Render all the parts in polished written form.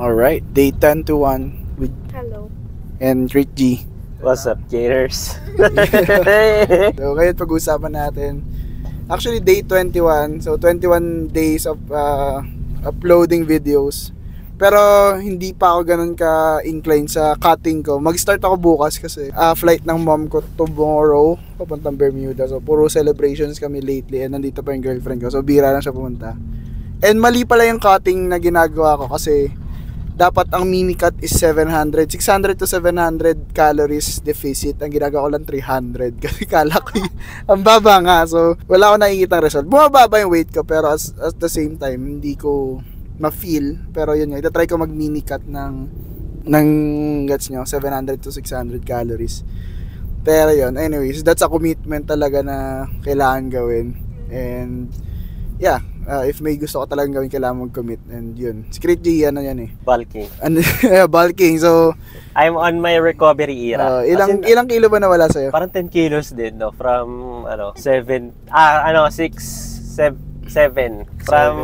Alright, day 10 to 1 with Hello. and Rick G. What's up, Gators? So, ngayon pag-uusapan natin. Actually, day 21. So, 21 days of uploading videos. Pero, hindi pa ako ganun ka-incline sa cutting ko. Mag-start ako bukas kasi flight ng mom ko tomorrow papuntang Bermuda. So, puro celebrations kami lately and nandito pa yung girlfriend ko. So, bira lang siya pumunta. And mali pala yung cutting na ginagawa ko kasi dapat ang mini cut is 600 to 700 calories deficit. Ang ginagawa ko lang 300 kasi kala ko ang baba nga. So wala ako nakikita result. Bumababa yung weight ko pero at the same time hindi ko ma-feel. Pero yun nga, itatry ko mag mini cut ng gets nyo, 700 to 600 calories. Pero yun, anyways, that's a commitment talaga na kailangan gawin. And yeah, if may gusto ko talagang gawin, kailangan mag-commit. And yun, Secret G, ano yan eh, Bulking. bulking. So I'm on my recovery era. ilang kilo ba nawala sa'yo? Parang 10 kilos din, no? From, 7. From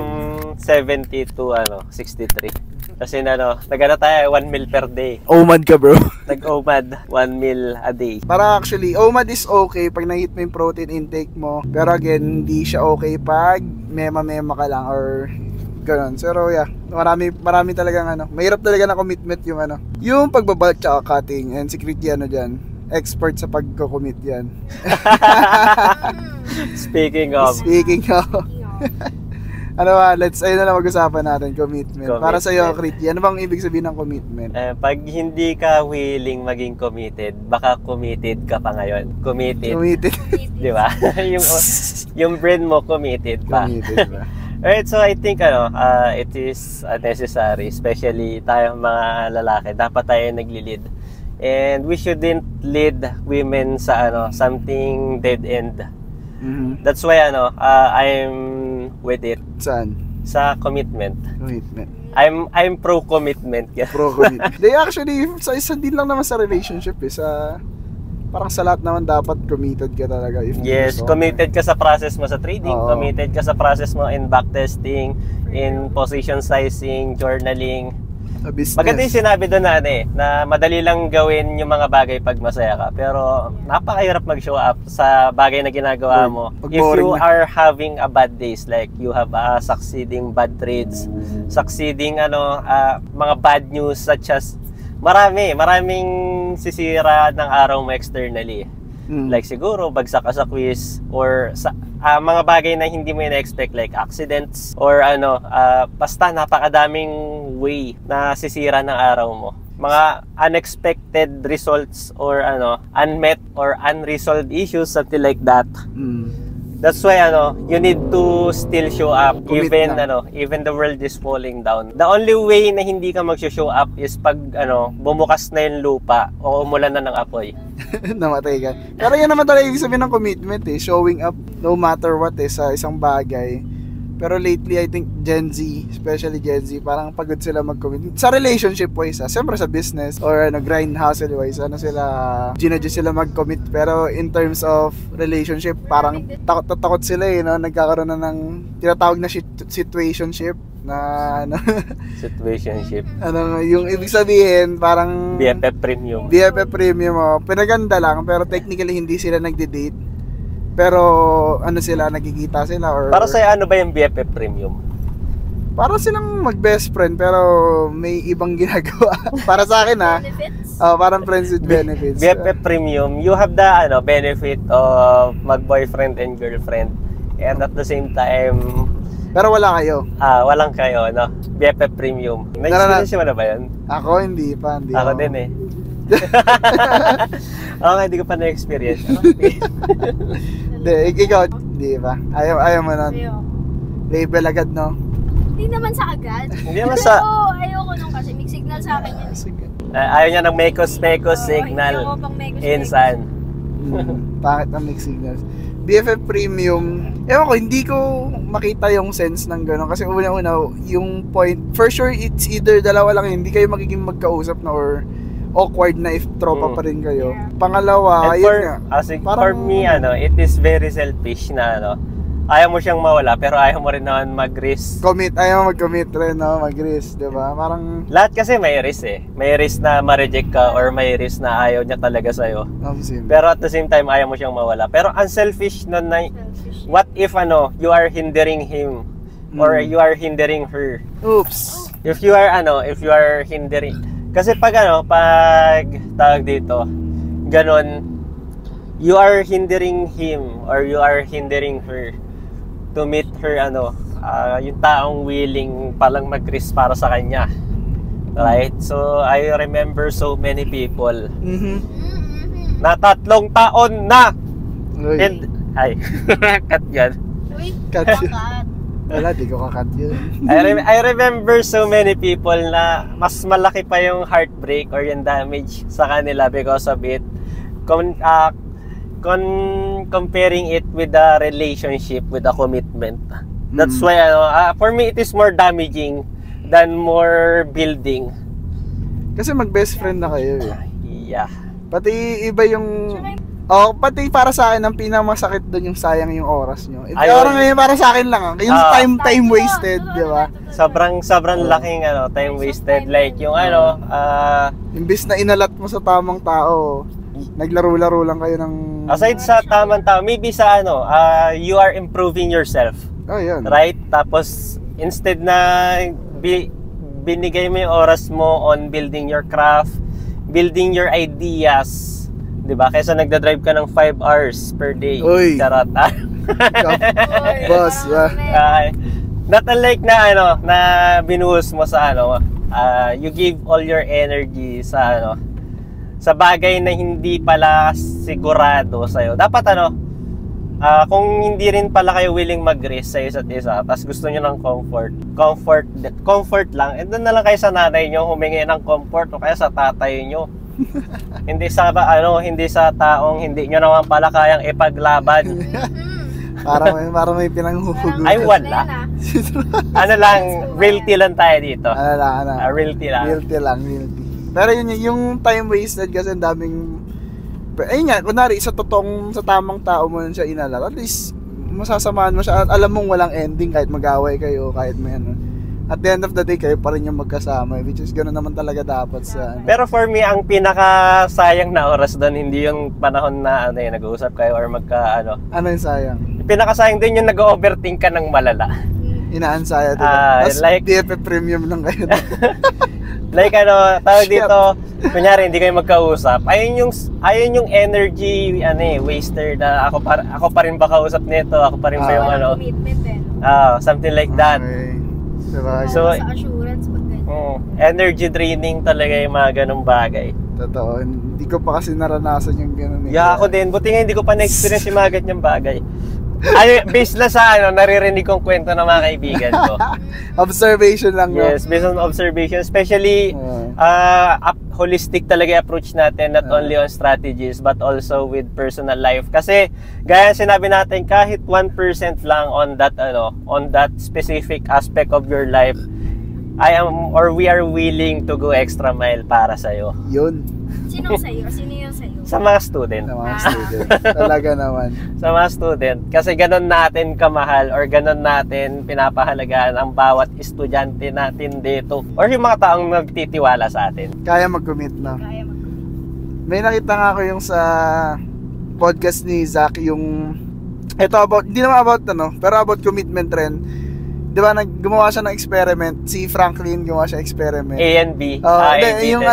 70 to, 63. Kasi nagana tayo 1 meal per day. OMAD ka, bro. Nag-OMAD 1 meal a day. Para actually, OMAD is okay pag na-hit mo yung protein intake mo. Pero again, hindi siya okay pag mema-mema ka lang or ganun. Pero yeah, marami talagang mahirap talaga na commitment yung pagbabalik tsaka cutting. And secret yan dyan, expert sa pagko-commit yan. Speaking of let's ayun na lang mag-usapan natin, commitment. Para sa iyo, Kriti, ano bang ibig sabihin ng commitment? Pag hindi ka willing maging committed, baka committed ka pa ngayon. Committed. Di ba? yung brain mo committed pa. Committed ba? Alright, so I think it is necessary, especially tayong mga lalaki, dapat tayo nagli-lead. And we shouldn't lead women sa something dead end. Mm-hmm. That's why I'm with it. Saan? Sa commitment. Commitment. I'm pro commitment. Pro commitment. They actually sa isa din lang naman sa relationship parang sa lahat naman dapat committed ka talaga. Yes, committed ka sa process mo sa trading, committed ka sa process mo in backtesting, in position sizing, journaling. Maganda yung sinabi doon na madali lang gawin yung mga bagay pag masaya ka. Pero napakahirap mag-show up sa bagay na ginagawa mo. If you are having a bad days, like you have succeeding bad trades, succeeding mga bad news such as maraming sisira ng araw mo externally. Like siguro bagsak ka sa quiz or sa mga bagay na hindi mo na-expect like accidents or basta napakadaming way na sisira ng araw mo. Mga unexpected results or unmet or unresolved issues, something like that. That's why you need to still show up even the world is falling down. The only way na hindi ka mag-show up is pag bumukas na yung lupa o umulan na ng apoy. Namatay ka. Pero yan naman talaga ibig sabihin ng commitment showing up no matter what sa isang bagay. Pero lately, I think Gen Z, especially Gen Z, parang pagod sila mag-commit. Sa relationship wise, siyempre sa business or grind hustle wise, ginadyo sila mag-commit. Pero in terms of relationship, parang takot sila nagkakaroon na ng tinatawag na situationship na situationship. Yung ibig sabihin, parang BFF premium. BFF premium, pinaganda lang, pero technically hindi sila nagde-date. Pero sila, nagkikita sila or para sa'yo, ba yung BFF premium? Para silang mag-best friend pero may ibang ginagawa. Para sa akin benefits? Parang friends with benefits. BFF premium, you have the benefit of mag-boyfriend and girlfriend. And at the same time, pero wala kayo. Walang kayo, BFF premium. Na-experience mo na ba yun? Ako hindi pa. Ako din eh. Hindi ko pa na-experience. Ikaw, di ba? Ayaw mo nun. Label agad, no? Hindi naman sa agad. Hindi naman sa... Oo, ayoko nung kasi may signal sa akin yan. Ayaw niya ng mekos signal. Insan. Pangit ng mixed signals. BFF premium, ewan ko, hindi ko makita yung sense ng gano'n. Kasi una-una, yung point, for sure, it's either dalawa lang, hindi kayo magiging magkausap na or awkward na if tropa pa rin kayo. Pangalawa, for me, it is very selfish na ayaw mo siyang mawala, pero ayaw mo rin naman mag-risk. Ayaw mo mag-commit rin, no? Mag-risk, di ba? Parang... Lahat kasi may risk eh. May risk na ma-reject ka or may risk na ayaw niya talaga sa'yo. Pero at the same time, ayaw mo siyang mawala. Pero unselfish nun na, what if you are hindering him or you are hindering her? Oops! If you are hindering... Kasi pag tawag dito, ganon, you are hindering him or you are hindering her to meet her yung taong willing palang mag-risk para sa kanya, right? So I remember so many people na 3 taon na and cut yan. Cut yun. Wala, di ko kakat yun. I remember so many people na mas malaki pa yung heartbreak or yung damage sa kanila because of it. Comparing it with a relationship, with a commitment. That's why for me it is more damaging than more building. Kasi mag-best friend na kayo eh. Yeah. Pati iba yung pati para sa akin ang pinakamasakit doon yung sayang yung oras nyo. Parang ngayon para sa akin lang yung time wasted, di ba? Sobrang laking time wasted, like yung imbis na inalat mo sa tamang tao, naglaro-laro lang kayo ng... Aside sa tamang tao, maybe sa you are improving yourself. Oh, yan. Right? Tapos, instead na binigay mo yung oras mo on building your craft, building your ideas, diba? Kaysa nagdadrive ka ng 5 hours per day. Uy! Charot, Boss, not unlike na na binuhos mo sa you give all your energy sa sa bagay na hindi pala sigurado sa'yo. Dapat kung hindi rin pala kayo willing mag-risk sa isa't isa, tapos gusto nyo ng comfort lang, and doon na lang kayo sa nanay nyo humingi ng comfort o kaya sa tatay nyo. Hindi sa hindi sa taong hindi nyo naman pala kayang ipaglaban. Para may pinanghuhugutan. Ay wala. Realty lang tayo dito. Realty lang. Realty. Pero yung time wasted kasi ang daming... Ayun nga, kunwari sa tamang tao mo siya inalat, at least masasamahan mo siya at alam mong walang ending kahit mag-away kayo, kahit may at the end of the day kayo pa rin yung magkasama, which is gano'n naman talaga dapat sa Pero for me, ang pinakasayang na oras doon, hindi yung panahon na nag-uusap kayo or Ano yung sayang? Yung pinakasayang din yung nag-overthink ka ng malala. Inaansaya diba? Like DFF premium lang kayo. Like tawag dito, kunyari hindi kayo magkausap. Ayun yung energy waster na ako pa rin ba kausap nito, ako pa rin ba yung commitment din. Something like that. Okay. Diba? So sa assurance pag ganyan. Energy draining talaga yung mga ganung bagay. Totoo. Hindi ko pa kasi naranasan yung ganun. Yeah, ako din. Buti nga hindi ko pa na-experience yung mga ganyang bagay. Based lang sa naririnig kong kwento ng mga kaibigan ko. Observation lang. Yes, based on observation. Especially, holistic talaga yung approach natin, not only on strategies, but also with personal life. Kasi, gaya sinabi natin, kahit 1% lang on that specific aspect of your life, we are willing to go extra mile para sa'yo. Yun. Sino yung sa'yo? Sa mga student. Talaga naman. Sa mga student. Kasi ganon natin kamahal or ganon natin pinapahalagaan ang bawat estudyante natin dito. Or yung mga taong nagtitiwala sa atin. Kaya mag-commit na. May nakita nga ako yung sa podcast ni Zach, yung hindi naman about pero about commitment rin. Di ba, gumawa siya ng experiment. Si Franklin gumawa siya experiment. A and B. Yung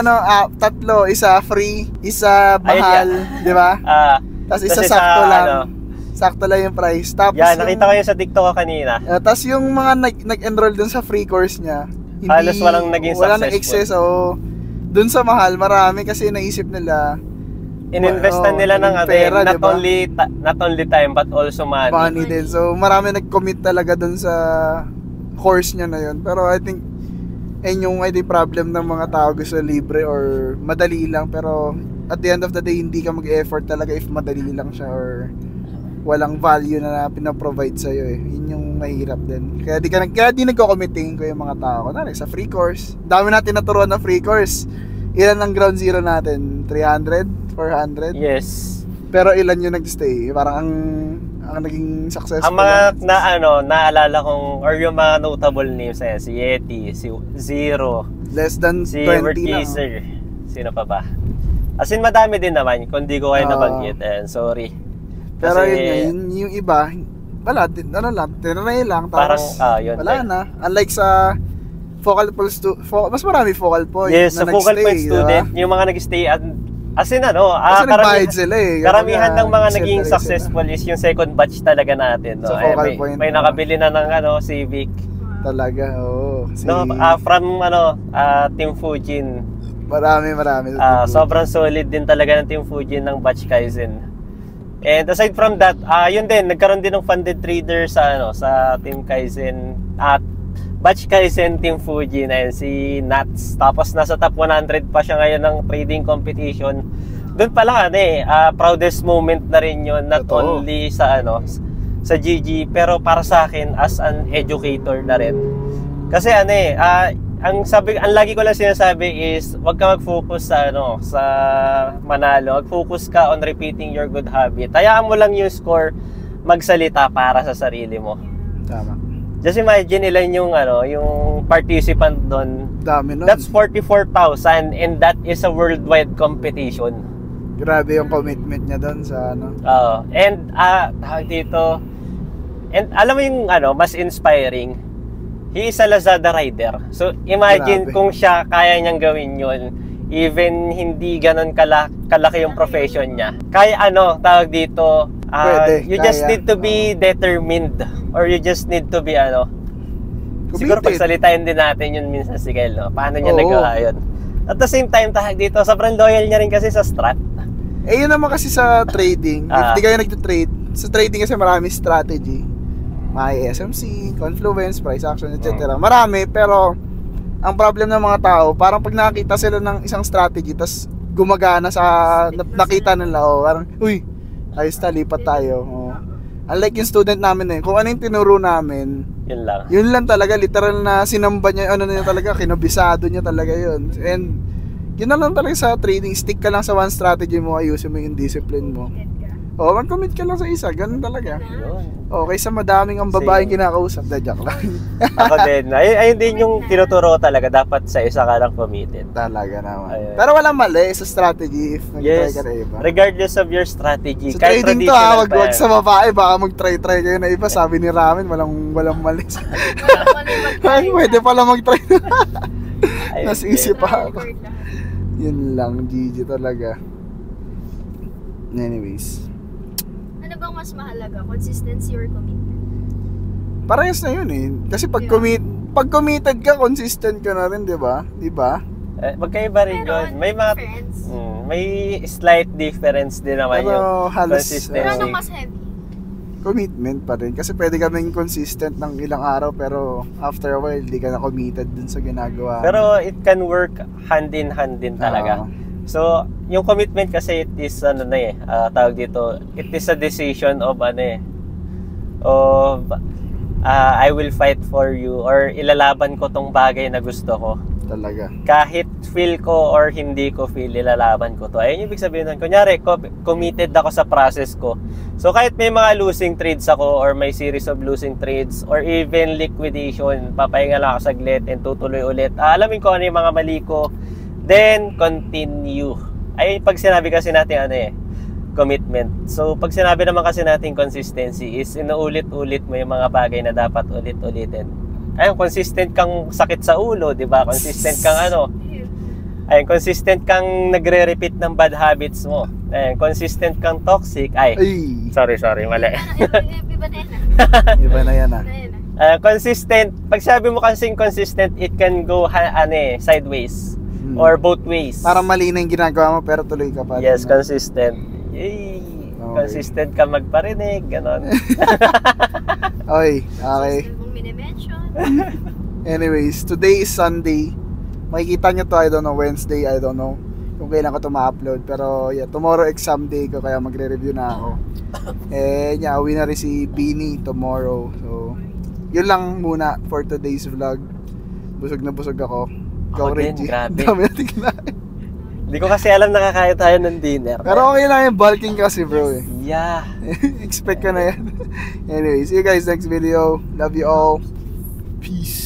tatlo, isa free, isa mahal, di ba? Tapos isa sakto lang. Sakto lang yung price. Tapos nakita ko yun sa TikTok ko kanina. Tapos yung mga nag-enroll dun sa free course niya, halos walang naging successful. Walang excess. Dun sa mahal, marami kasi naisip nila, ininvestan nila ng pera, not only time but also money. Money din. So marami nag-commit talaga dun sa course niya na yun. Pero I think yung problem ng mga tao, gusto libre or madali lang, pero at the end of the day hindi ka mag-effort talaga if madali lang siya or walang value na pinaprovide sa'yo Yun yung mahirap din. Kaya di nagko-committing ko yung mga tao. Kunwari sa free course, dami natin naturuan na free course. Ilan ang ground zero natin? 300? 400? Yes. Pero ilan yung nag-stay? Parang ang naging successful. Ang mga naalala kong or yung mga notable names si Yeti, si Zero, less than si 20 Workcaser. Sino pa ba? As in madami din naman kung di ko kayo nabanggit. Sorry. Pero yun, yung iba, wala, tinanay lang. Tapos, parang, yun. Wala na. Unlike sa focal point mas marami focal point. Yes, sa focal point student, diba? yung mga nag-stay as in kasi nagbayad sila eh. Karamihan ng mga naging successful is yung second batch talaga natin. No? Sa focal point. May nakabili na ng Civic. Talaga, oo. From Team Fujin. Marami. Sobrang solid din talaga ng Team Fujin ng Batch Kaizen. And aside from that, yun din, nagkaroon din ng funded trader sa Team Kaizen at Batch Kaizen Team Fujin na si Nats. Tapos nasa top 100 pa siya ngayon ng trading competition. Doon pa lang proudest moment na rin yun, not only sa sa GG, pero para sa akin as an educator na rin. Kasi ang lagi ko lang sinasabi is wag ka mag-focus sa manalo. Mag-focus ka on repeating your good habit. Hayaan mo lang yung score magsalita para sa sarili mo. Tama. Just imagine ilan yung participant doon. Dami nun. That's 44,000 and that is a worldwide competition. Grabe yung commitment niya doon sa and tawag dito. And alam mo yung mas inspiring. He is a Lazada rider. So, imagine kung siya kaya niyang gawin yun, even hindi ganun kalaki yung profession niya. Kaya tawag dito, you just need to be determined or you just need to be siguro pagsalitain din natin yun minsan si Kyle, no? Paano niya nagawa yun. At the same time, tawag dito, sobrang loyal niya rin kasi sa strat. Yun naman kasi sa trading. If di kayo nagtutrade, sa trading kasi marami strategy. May SMC, confluence, price action, etc. Marami, pero ang problem ng mga tao, parang pag nakita sila ng isang strategy, tas gumagana sa nakita nila, parang, uy, ayos na, lipat tayo. Unlike yung student namin na yun, kung ano yung tinuro namin, yun lang talaga, literal na sinamba niya, niya talaga, kinabisado niya talaga yun. And yun na lang talaga sa trading, stick ka lang sa one strategy mo, ayusin mo yung discipline mo. Mag-commit ka lang sa isa, ganun talaga. Kaysa madaming ang babaeng kinakausap, joke lang. Ako din, ayun din yung tinuturo talaga, dapat sa isa ka lang committed. Talaga naman. Pero walang mali sa strategy if nag-try ka na iba. Regardless of your strategy. Sa trading to wag sa babae, baka mag-try kayo na iba. Sabi ni Ramen, walang mali. Pwede pala mag-try. Nas isip pa ako. Yun lang, GG talaga. Anyways. Ano bang mas mahalaga? Consistency or commitment? Parehas na yun eh. Kasi pag committed ka, consistent ka na rin, di ba? Magkaiba rin yun. May mga may slight difference din naman yung consistency. Pero anong mas heavy? Commitment pa rin. Kasi pwede ka maging consistent ng ilang araw, pero after a while, di ka na committed dun sa ginagawa. Pero it can work hand in hand din talaga. So, yung commitment kasi it is tawag dito, it is a decision of I will fight for you or ilalaban ko tong bagay na gusto ko. Talaga. Kahit feel ko or hindi ko feel, ilalaban ko to. Ayun yung ibig sabihin nun. Kunyari, committed ako sa process ko. So, kahit may mga losing trades ako or may series of losing trades or even liquidation, papahinga lang ako saglit and tutuloy ulit. Alamin ko ano yung mga mali ko. Then, continue. Ay, pag sinabi kasi natin commitment. So, pag sinabi naman kasi natin consistency is inuulit-ulit mo yung mga bagay na dapat ulit-ulitin. Ayun, consistent kang sakit sa ulo, di ba? Consistent kang ayun, consistent kang nagre-repeat ng bad habits mo. Ayun, consistent kang toxic. Sorry, mali. Iba na yan consistent. Pag sabi mo kasing consistent, it can go sideways. Or both ways. Parang mali na yung ginagawa mo pero tuloy ka pa. Yes, consistent. Consistent ka magparinig, ganon. Okay. Anyways, today is Sunday. Makikita nyo to, I don't know, Wednesday, I don't know kung kailan ko to ma-upload. Pero tomorrow exam day ko, kaya magre-review na ako. Uwi na rin si Beanie tomorrow. So, yun lang muna for today's vlog. Busog na busog ako. Ako din, grabe. Dami natin kinain. Hindi ko kasi alam nakakain tayo ng dinner. Pero okay lang yung bulking kasi bro . Yeah. Expect ka na yan. Anyway, see you guys next video. Love you all. Peace.